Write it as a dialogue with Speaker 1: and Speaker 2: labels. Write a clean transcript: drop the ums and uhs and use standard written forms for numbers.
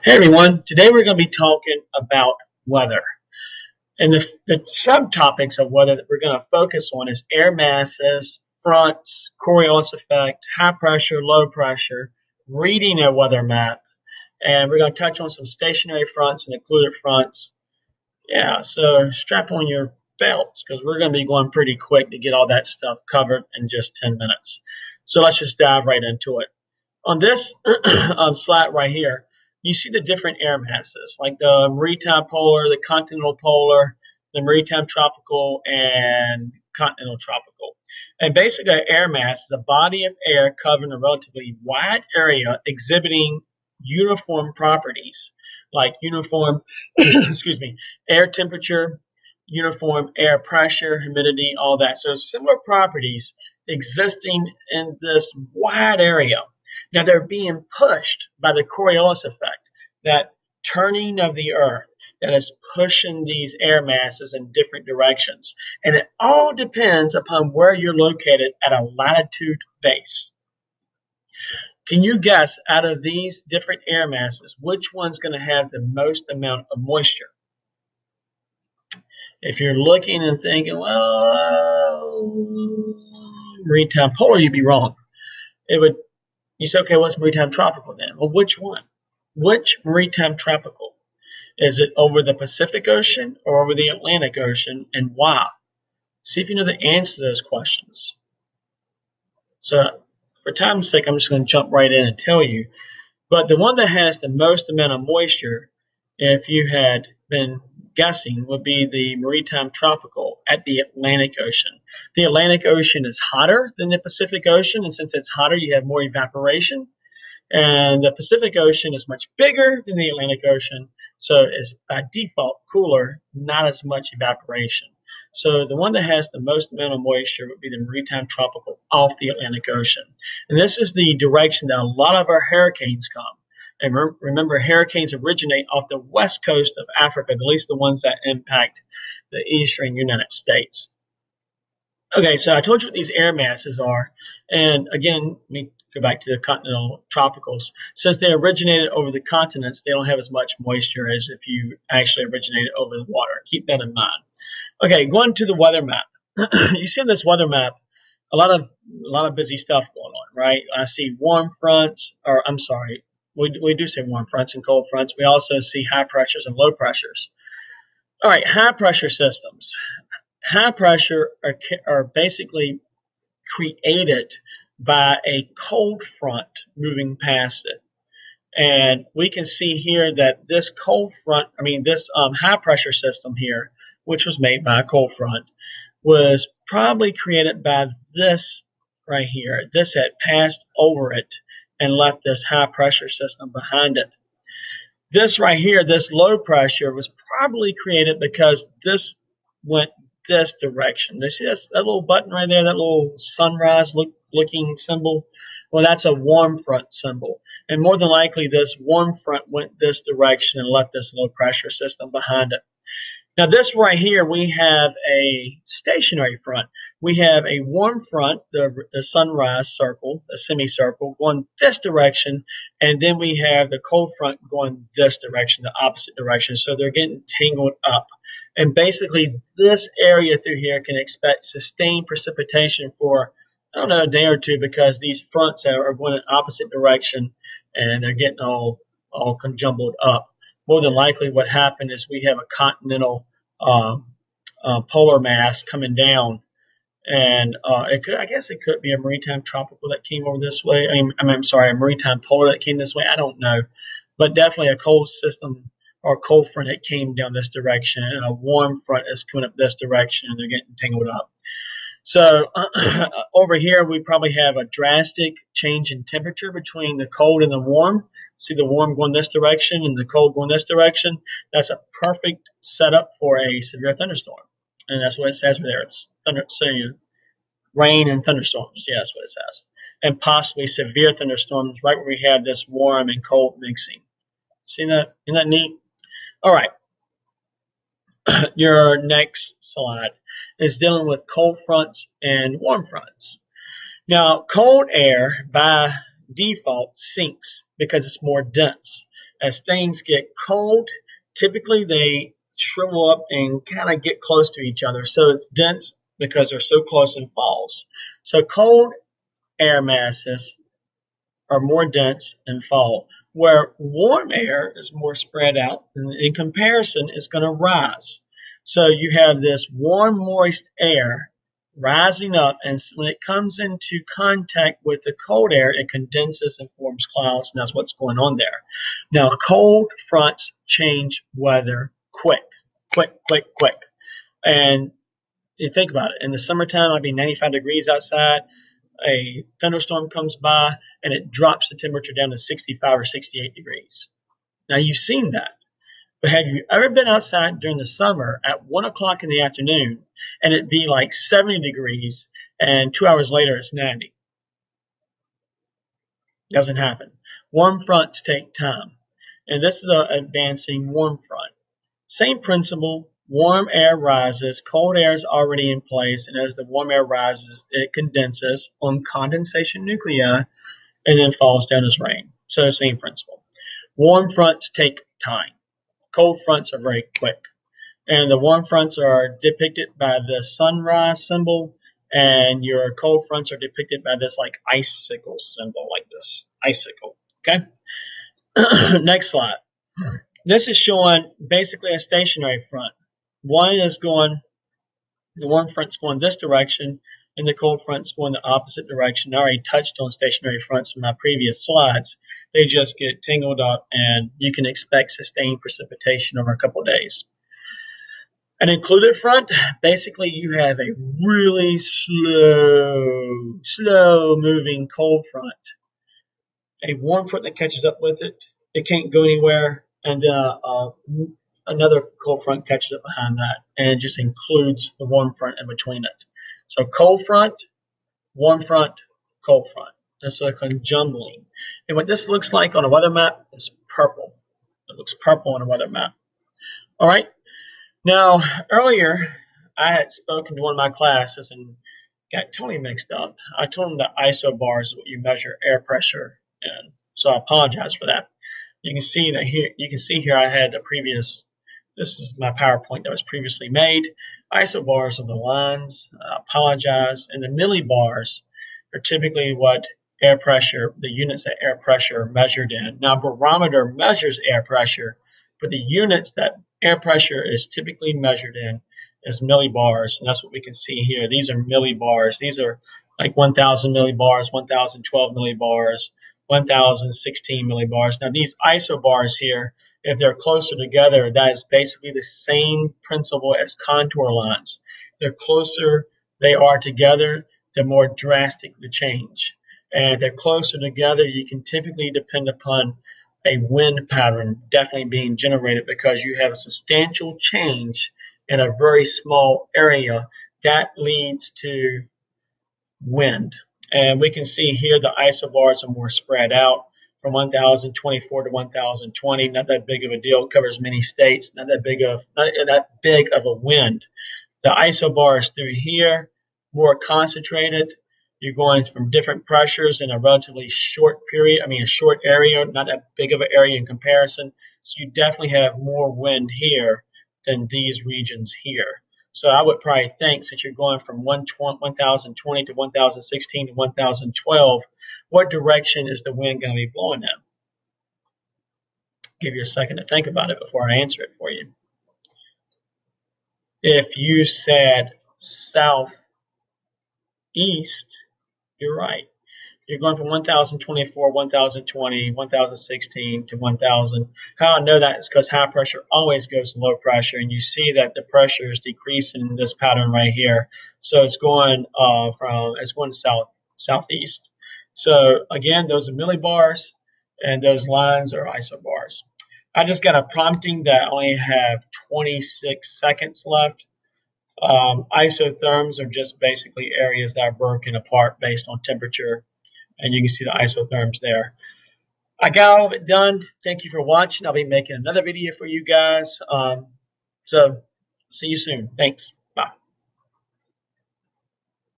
Speaker 1: Hey everyone, today we're going to be talking about weather. And the subtopics of weather that we're going to focus on is air masses, fronts, Coriolis effect, high pressure, low pressure, reading a weather map, and we're going to touch on some stationary fronts and occluded fronts. Yeah, so strap on your belts because we're going to be going pretty quick to get all that stuff covered in just 10 minutes. So let's just dive right into it. On this slide right here, you see the different air masses, like the maritime polar, the continental polar, the maritime tropical, and continental tropical. And basically, an air mass is a body of air covering a relatively wide area exhibiting uniform properties, like uniform, excuse me, air temperature, uniform air pressure, humidity, all that. So similar properties existing in this wide area. Now they're being pushed by the Coriolis effect, that turning of the earth that is pushing these air masses in different directions. And it all depends upon where you're located at a latitude base. Can you guess out of these different air masses, which one's going to have the most amount of moisture? If you're looking and thinking, well, maritime polar, you'd be wrong. It would You say, okay, what's maritime tropical then? Well, which one? Which maritime tropical? Is it over the Pacific Ocean or over the Atlantic Ocean, and why? See if you know the answer to those questions. So, for time's sake, I'm just going to jump right in and tell you. But the one that has the most amount of moisture, if you had been guessing, would be the maritime tropical at the Atlantic Ocean. The Atlantic Ocean is hotter than the Pacific Ocean, and since it's hotter, you have more evaporation. And the Pacific Ocean is much bigger than the Atlantic Ocean, so it's by default cooler, not as much evaporation. So the one that has the most amount of moisture would be the maritime tropical off the Atlantic Ocean. And this is the direction that a lot of our hurricanes come. And remember, hurricanes originate off the west coast of Africa, at least the ones that impact the eastern United States. Okay, so I told you what these air masses are. And again, let me go back to the continental tropicals. Since they originated over the continents, they don't have as much moisture as if you actually originated over the water. Keep that in mind. Okay, going to the weather map. You see on this weather map a lot of busy stuff going on, right? I see warm fronts, or I'm sorry, we do say warm fronts and cold fronts. We also see high pressures and low pressures. All right, high pressure systems. High pressure are basically created by a cold front moving past it. And we can see here that this this high pressure system here, which was made by a cold front, was probably created by this right here. This had passed over it and left this high pressure system behind it. This right here, this low pressure, was probably created because this went this direction. You see that little button right there, that little sunrise looking symbol? Well, that's a warm front symbol. And more than likely, this warm front went this direction and left this low pressure system behind it. Now, this right here, we have a stationary front. We have a warm front, the sunrise circle, the semicircle, going this direction, and then we have the cold front going this direction, the opposite direction. So they're getting tangled up. And basically, this area through here can expect sustained precipitation for, I don't know, a day or two because these fronts are going in opposite direction and they're getting all conjumbled up. More than likely, what happened is we have a continental polar mass coming down, and I guess it could be a maritime tropical that came over this way. I'm sorry, a maritime polar that came this way. I don't know, but definitely a cold system or cold front that came down this direction, and a warm front is coming up this direction, and they're getting tangled up. So over here, we probably have a drastic change in temperature between the cold and the warm. See the warm going this direction and the cold going this direction. That's a perfect setup for a severe thunderstorm. And that's what it says there. It's rain and thunderstorms. Yeah, that's what it says. And possibly severe thunderstorms right where we have this warm and cold mixing. See that? Isn't that neat? All right. Your next slide is dealing with cold fronts and warm fronts. Now, cold air by default sinks because it's more dense. As things get cold, typically they shrivel up and kind of get close to each other. So it's dense because they're so close in falls. So cold air masses are more dense in fall, where warm air is more spread out, and in comparison, it's going to rise. So you have this warm, moist air rising up, and when it comes into contact with the cold air, it condenses and forms clouds, and that's what's going on there. Now, cold fronts change weather quick, quick, quick, quick. And you think about it, in the summertime, it'll be 95 degrees outside. A thunderstorm comes by and it drops the temperature down to 65 or 68 degrees. Now you've seen that, but have you ever been outside during the summer at 1 o'clock in the afternoon and it be like 70 degrees and 2 hours later it's 90? Doesn't happen. Warm fronts take time, and this is an advancing warm front. Same principle. Warm air rises, cold air is already in place, and as the warm air rises, it condenses on condensation nuclei and then falls down as rain. So, same principle. Warm fronts take time. Cold fronts are very quick. And the warm fronts are depicted by the sunrise symbol, and your cold fronts are depicted by this like icicle symbol, like this icicle. Okay? Next slide. This is showing basically a stationary front. The warm front's going this direction, and the cold front's going the opposite direction. I already touched on stationary fronts in my previous slides. They just get tangled up, and you can expect sustained precipitation over a couple of days. An included front, basically you have a really slow moving cold front. A warm front that catches up with it, it can't go anywhere, and another cold front catches up behind that and just includes the warm front in between it. So cold front, warm front, cold front. That's a conjumbling. And what this looks like on a weather map is purple. It looks purple on a weather map. All right. Now, earlier, I had spoken to one of my classes and got totally mixed up. I told them that isobars is what you measure air pressure in. So I apologize for that. You can see that here. You can see here I had a previous. This is my PowerPoint that was previously made. Isobars are the lines. I apologize. And the millibars are typically what air pressure, the units that air pressure are measured in. Now, barometer measures air pressure, but the units that air pressure is typically measured in is millibars, and that's what we can see here. These are millibars. These are like 1,000 millibars, 1,012 millibars, 1,016 millibars. Now, these isobars here, if they're closer together, that is basically the same principle as contour lines. The closer they are together, the more drastic the change. And if they're closer together, you can typically depend upon a wind pattern definitely being generated because you have a substantial change in a very small area that leads to wind. And we can see here the isobars are more spread out from 1024 to 1020. Not that big of a deal. It covers many states. Not that big of a wind. The isobars through here more concentrated. You're going from different pressures in a relatively short period. A short area, not that big of an area in comparison. So you definitely have more wind here than these regions here. So I would probably think, since you're going from 1020 to 1016 to 1012, what direction is the wind going to be blowing in? Give you a second to think about it before I answer it for you. If you said southeast, you're right. You're going from 1024, 1020, 1016 to 1000. How I know that is because high pressure always goes to low pressure, and you see that the pressure is decreasing in this pattern right here. So it's going southeast. So again, those are millibars, and those lines are isobars. I just got a prompting that I only have 26 seconds left. Isotherms are just basically areas that are broken apart based on temperature, and you can see the isotherms there. I got all of it done. Thank you for watching. I'll be making another video for you guys. So see you soon. Thanks.